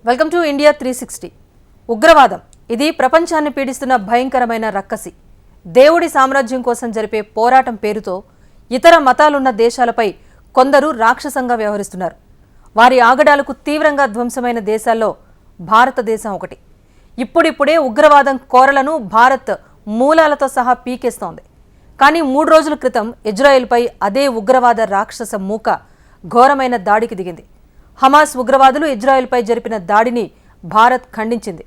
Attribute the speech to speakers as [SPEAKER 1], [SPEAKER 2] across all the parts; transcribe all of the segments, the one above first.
[SPEAKER 1] Welcome to India 360. ఉగ్రవాదం ఇది ప్రపంచాన్ని పీడిస్తున్న భయంకరమైన రక్కసి. దేవుడి సామ్రాజ్యం కోసం జరిపే పోరాటం పేరుతో ఇతర మతాలున్న దేశాలపై కొందరు రాక్షసంగా వ్యవహరిస్తున్నారు. వారి ఆగడాలకు తీవ్రంగా ధ్వంసమైన దేశాల్లో భారతదేశం ఒకటి. ఇప్పుడిప్పుడే ఉగ్రవాదం కోరలను భారత్ మూలాలతో సహా పీకేస్తోంది. కానీ 3 రోజుల క్రితం ఇజ్రాయెల్పై అదే ఉగ్రవాద రాక్షస మూక ఘోరమైన దాడికి దిగింది. హమాస్ ఉగ్రవాదులు ఇజ్రాయెల్పై జరిపిన దాడిని భారత్ ఖండించింది.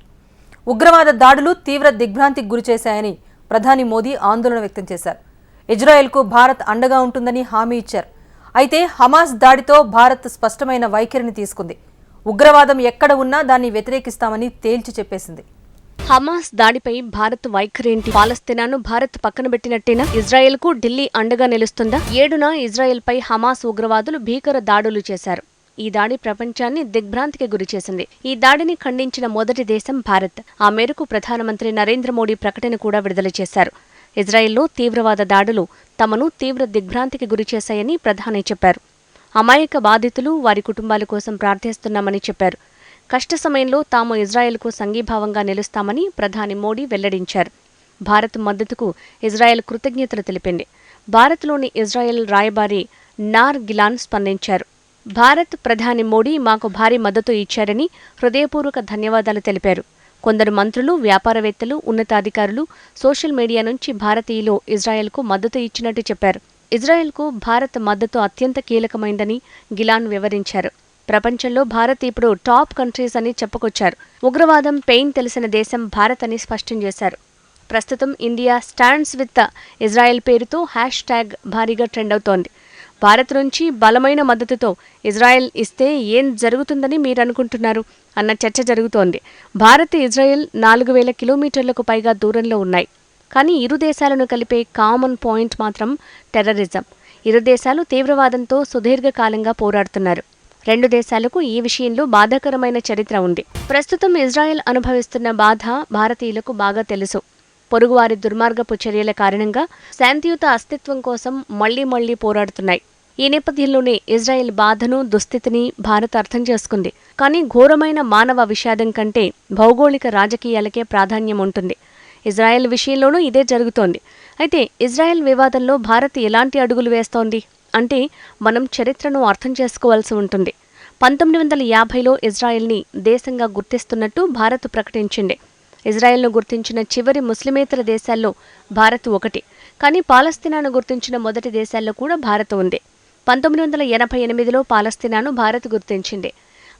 [SPEAKER 1] ఉగ్రవాద దాడులు తీవ్ర దిగ్భ్రాంతికి గురిచేశాయని ప్రధాని మోదీ ఆందోళన వ్యక్తం చేశారు. ఇజ్రాయెల్కు భారత్ అండగా ఉంటుందని హామీ ఇచ్చారు. అయితే హమాస్ దాడితో భారత్ స్పష్టమైన వైఖరిని తీసుకుంది. ఉగ్రవాదం ఎక్కడ ఉన్నా దాన్ని వ్యతిరేకిస్తామని తేల్చి చెప్పేసింది.
[SPEAKER 2] హమాస్ దాడిపై భారత్ వైఖరేంటి? పాలస్తీనాను భారత్ పక్కన పెట్టినట్టేనా? ఇజ్రాయెల్కు ఢిల్లీ అండగా నిలుస్తుందా? 7న ఇజ్రాయెల్పై హమాస్ ఉగ్రవాదులు భీకర దాడులు చేశారు. ఈ దాడి ప్రపంచాన్ని దిగ్భ్రాంతికి గురిచేసింది. ఈ దాడిని ఖండించిన మొదటి దేశం భారత్. ఆ మేరకు ప్రధానమంత్రి నరేంద్ర మోడీ ప్రకటన కూడా విడుదల చేశారు. ఇజ్రాయెల్లో తీవ్రవాద దాడులు తమను తీవ్ర దిగ్భ్రాంతికి గురిచేశాయని ప్రధాని చెప్పారు. అమాయక బాధితులు, వారి కుటుంబాల కోసం ప్రార్థిస్తున్నామని చెప్పారు. కష్ట సమయంలో తాము ఇజ్రాయెల్కు సంఘీభావంగా నిలుస్తామని ప్రధాని మోడీ వెల్లడించారు. భారత్ మద్దతుకు ఇజ్రాయెల్ కృతజ్ఞతలు తెలిపింది. భారత్లోని ఇజ్రాయెల్ రాయబారి నార్ గిలాన్ స్పందించారు. భారత్ ప్రధాని మోడీ మాకు భారీ మద్దతు ఇచ్చారని హృదయపూర్వక ధన్యవాదాలు తెలిపారు. కొందరు మంత్రులు, వ్యాపారవేత్తలు, ఉన్నతాధికారులు సోషల్ మీడియా నుంచి భారతీయులు ఇజ్రాయెల్కు మద్దతు ఇచ్చినట్టు చెప్పారు. ఇజ్రాయెల్కు భారత్ మద్దతు అత్యంత కీలకమైందని గిలాన్ వివరించారు. ప్రపంచంలో భారత్ ఇప్పుడు టాప్ కంట్రీస్ అని చెప్పుకొచ్చారు. ఉగ్రవాదం పెయిన్ తెలిసిన దేశం భారత్ అని స్పష్టం చేశారు. ప్రస్తుతం ఇండియా స్టాండ్స్ విత్ ఇజ్రాయెల్ పేరుతో #, భారీగా ట్రెండ్ అవుతోంది. భారత్ నుంచి బలమైన మద్దతుతో ఇజ్రాయెల్ ఇస్తే ఏం జరుగుతుందని మీరనుకుంటున్నారు అన్న చర్చ జరుగుతోంది. భారత్, ఇజ్రాయెల్ 4000 కిలోమీటర్లకు పైగా దూరంలో ఉన్నాయి. కానీ ఇరు దేశాలను కలిపే కామన్ పాయింట్ మాత్రం టెర్రరిజం. ఇరు దేశాలు తీవ్రవాదంతో సుదీర్ఘకాలంగా పోరాడుతున్నారు. 2 దేశాలకు ఈ విషయంలో బాధాకరమైన చరిత్ర ఉంది. ప్రస్తుతం ఇజ్రాయెల్ అనుభవిస్తున్న బాధ భారతీయులకు బాగా తెలుసు. పొరుగువారి దుర్మార్గపు చర్యల కారణంగా శాంతియుత అస్తిత్వం కోసం మళ్లీ పోరాడుతున్నాయి. ఈ నేపథ్యంలోనే ఇజ్రాయెల్ బాధను, దుస్థితిని భారత్ అర్థం చేసుకుంది. కానీ ఘోరమైన మానవ విషాదం కంటే భౌగోళిక రాజకీయాలకే ప్రాధాన్యం ఉంటుంది. ఇజ్రాయెల్ విషయంలోనూ ఇదే జరుగుతోంది. అయితే ఇజ్రాయెల్ వివాదంలో భారత్ ఎలాంటి అడుగులు వేస్తోంది అంటే మనం చరిత్రను అర్థం చేసుకోవాల్సి ఉంటుంది. 1950లో ఇజ్రాయెల్ని దేశంగా గుర్తిస్తున్నట్టు భారత్ ప్రకటించింది. ఇజ్రాయెల్ను గుర్తించిన చివరి ముస్లిమేతర దేశాల్లో భారత్ ఒకటి. కానీ పాలస్తీనాను గుర్తించిన మొదటి దేశాల్లో కూడా భారత్ ఉంది. 1988లో పాలస్తీనాను భారత్ గుర్తించింది.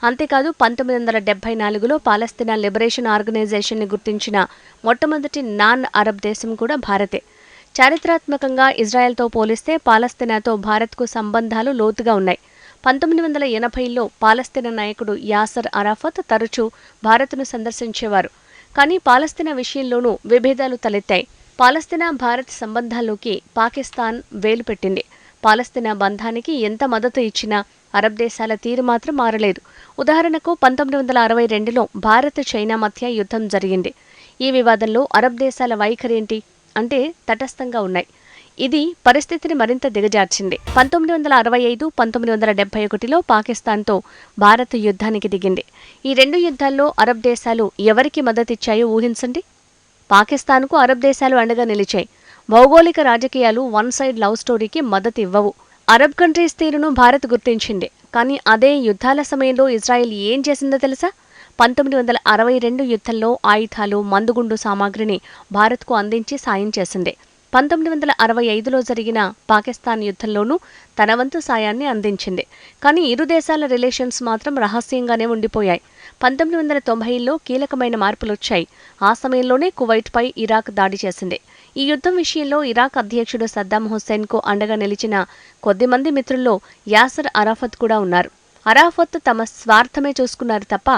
[SPEAKER 2] అంతేకాదు 1974లో పాలస్తీనా లిబరేషన్ ఆర్గనైజేషన్ని గుర్తించిన మొట్టమొదటి నాన్ అరబ్ దేశం కూడా భారతే. చారిత్రాత్మకంగా ఇజ్రాయెల్తో పోలిస్తే పాలస్తీనాతో భారత్కు సంబంధాలు లోతుగా ఉన్నాయి. 1980లో పాలస్తీనా నాయకుడు యాసర్ అరాఫత్ తరచూ భారత్ను సందర్శించేవారు. కానీ పాలస్తీనా విషయంలోనూ విభేదాలు తలెత్తాయి. పాలస్తీనా భారత్ సంబంధాల్లోకి పాకిస్తాన్ వేలు పెట్టింది. పాలస్తీనా బంధానికి ఎంత మద్దతు ఇచ్చినా అరబ్ దేశాల తీరు మాత్రం మారలేదు. ఉదాహరణకు 1962లో భారత్, చైనా మధ్య యుద్ధం జరిగింది. ఈ వివాదంలో అరబ్ దేశాల వైఖరేంటి అంటే తటస్థంగా ఉన్నాయి. ఇది పరిస్థితిని మరింత దిగజార్చింది. 1965, 1971లో పాకిస్తాన్తో భారత్ యుద్ధానికి దిగింది. ఈ 2 యుద్ధాల్లో అరబ్ దేశాలు ఎవరికి మద్దతిచ్చాయో ఊహించండి. పాకిస్తాన్కు అరబ్ దేశాలు అండగా నిలిచాయి. భౌగోళిక రాజకీయాలు వన్ సైడ్ లవ్ స్టోరీకి మద్దతు ఇవ్వవు. అరబ్ కంట్రీస్ తీరును భారత్ గుర్తించింది. కానీ అదే యుద్ధాల సమయంలో ఇజ్రాయెల్ ఏం చేసిందో తెలుసా? 1962 యుద్ధంలో ఆయుధాలు, మందుగుండు సామాగ్రిని భారత్కు అందించి సాయం చేసింది. 1965లో జరిగిన పాకిస్తాన్ యుద్ధంలోనూ తన వంతు సాయాన్ని అందించింది. కానీ ఇరు దేశాల రిలేషన్స్ మాత్రం రహస్యంగానే ఉండిపోయాయి. 1990లో కీలకమైన మార్పులొచ్చాయి. ఆ సమయంలోనే కువైట్పై ఇరాక్ దాడి చేసింది. ఈ యుద్ధం విషయంలో ఇరాక్ అధ్యక్షుడు సద్దాం హుస్సేన్కు అండగా నిలిచిన కొద్దిమంది మిత్రుల్లో యాసర్ అరాఫత్ కూడా ఉన్నారు. అరాఫత్ తమ స్వార్థమే చూసుకున్నారు తప్ప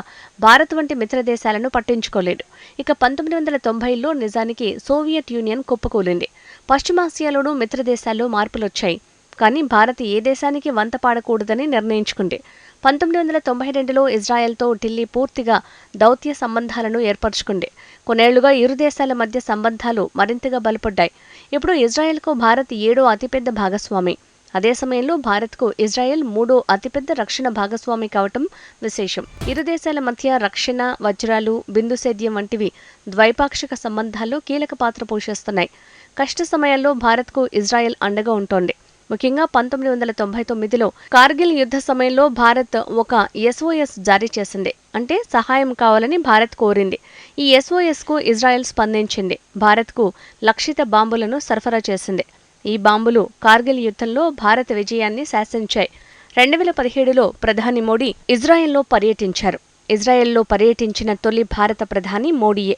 [SPEAKER 2] భారత్ వంటి మిత్ర దేశాలను పట్టించుకోలేదు. ఇక 1990లో నిజానికి సోవియట్ యూనియన్ కుప్పకూలింది. పశ్చిమాసియాలోనూ మిత్ర దేశాల్లో మార్పులొచ్చాయి. కానీ భారత్ ఏ దేశానికి వంత పాడకూడదని నిర్ణయించుకుంది. 1992లో ఇజ్రాయెల్తో ఢిల్లీ పూర్తిగా దౌత్య సంబంధాలను ఏర్పరచుకుంది. కొన్నేళ్లుగా ఇరు దేశాల మధ్య సంబంధాలు మరింతగా బలపడ్డాయి. ఇప్పుడు ఇజ్రాయెల్కు భారత్ 7వ అతిపెద్ద భాగస్వామి. అదే సమయంలో భారత్కు ఇజ్రాయెల్ మూడో అతిపెద్ద రక్షణ భాగస్వామి కావటం విశేషం. ఇరు దేశాల మధ్య రక్షణ, వజ్రాలు, బిందు సేద్యం వంటివి ద్వైపాక్షిక సంబంధాల్లో కీలక పాత్ర పోషిస్తున్నాయి. కష్ట సమయాల్లో భారత్కు ఇజ్రాయెల్ అండగా ఉంటోంది. ముఖ్యంగా 1999లో కార్గిల్ యుద్ధ సమయంలో భారత్ ఒక SOS జారీ చేసింది. అంటే సహాయం కావాలని భారత్ కోరింది. ఈ SOSకు ఇజ్రాయెల్ స్పందించింది. భారత్కు లక్షిత బాంబులను సరఫరా చేసింది. ఈ బాంబులు కార్గిల్ యుద్ధంలో భారత విజయాన్ని శాసించాయి. 2017లో ప్రధాని మోడీ ఇజ్రాయెల్లో పర్యటించారు. ఇజ్రాయెల్లో పర్యటించిన తొలి భారత ప్రధాని మోడీయే.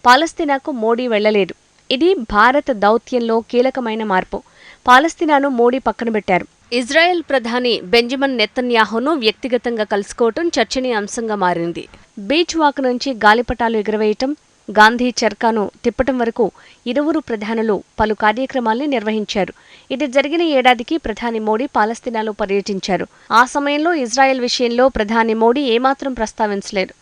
[SPEAKER 2] పాలస్తీనాకు మోడీ వెళ్లలేదు. ఇది భారత దౌత్యంలో కీలకమైన మార్పు. పాలస్తీనాను మోడీ పక్కనబెట్టారు. ఇజ్రాయెల్ ప్రధాని బెంజమిన్ నెతన్యాహును వ్యక్తిగతంగా కలుసుకోవటం చర్చనీయాంశంగా మారింది. బీచ్ వాక్ నుంచి గాలిపటాలు ఎగురవేయటం, గాంధీ చర్కాను తిప్పటం వరకు ఇరువురు ప్రధానులు పలు కార్యక్రమాల్ని నిర్వహించారు. ఇది జరిగిన ఏడాదికి ప్రధాని మోడీ పాలస్తీనాలో పర్యటించారు. ఆ సమయంలో ఇజ్రాయెల్ విషయంలో ప్రధాని మోడీ ఏమాత్రం ప్రస్తావించలేదు.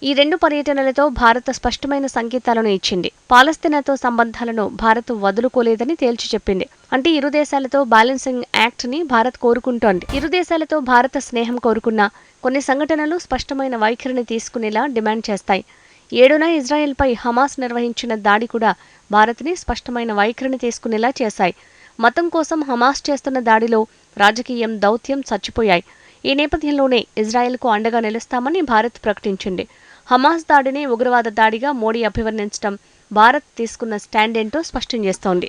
[SPEAKER 2] ఈ రెండు పర్యటనలతో భారత్ స్పష్టమైన సంకేతాలను ఇచ్చింది. పాలస్తీనాతో సంబంధాలను భారత్ వదులుకోలేదని తేల్చి చెప్పింది. అంటే ఇరు దేశాలతో బ్యాలెన్సింగ్ యాక్ట్ ని భారత్ కోరుకుంటోంది. ఇరు దేశాలతో భారత స్నేహం కోరుకున్నా కొన్ని సంఘటనలు స్పష్టమైన వైఖరిని తీసుకునేలా డిమాండ్ చేస్తాయి. 7న ఇజ్రాయెల్పై హమాస్ నిర్వహించిన దాడి కూడా భారత్ని స్పష్టమైన వైఖరిని తీసుకునేలా చేశాయి. మతం కోసం హమాస్ చేస్తున్న దాడిలో రాజకీయం, దౌత్యం చచ్చిపోయాయి. ఈ నేపథ్యంలోనే ఇజ్రాయెల్కు అండగా నిలుస్తామని భారత్ ప్రకటించింది. హమాస్ దాడిని ఉగ్రవాద దాడిగా మోడీ అభివర్ణించడం భారత్ తీసుకున్న స్టాండ్ ఏంటో స్పష్టం చేస్తోంది.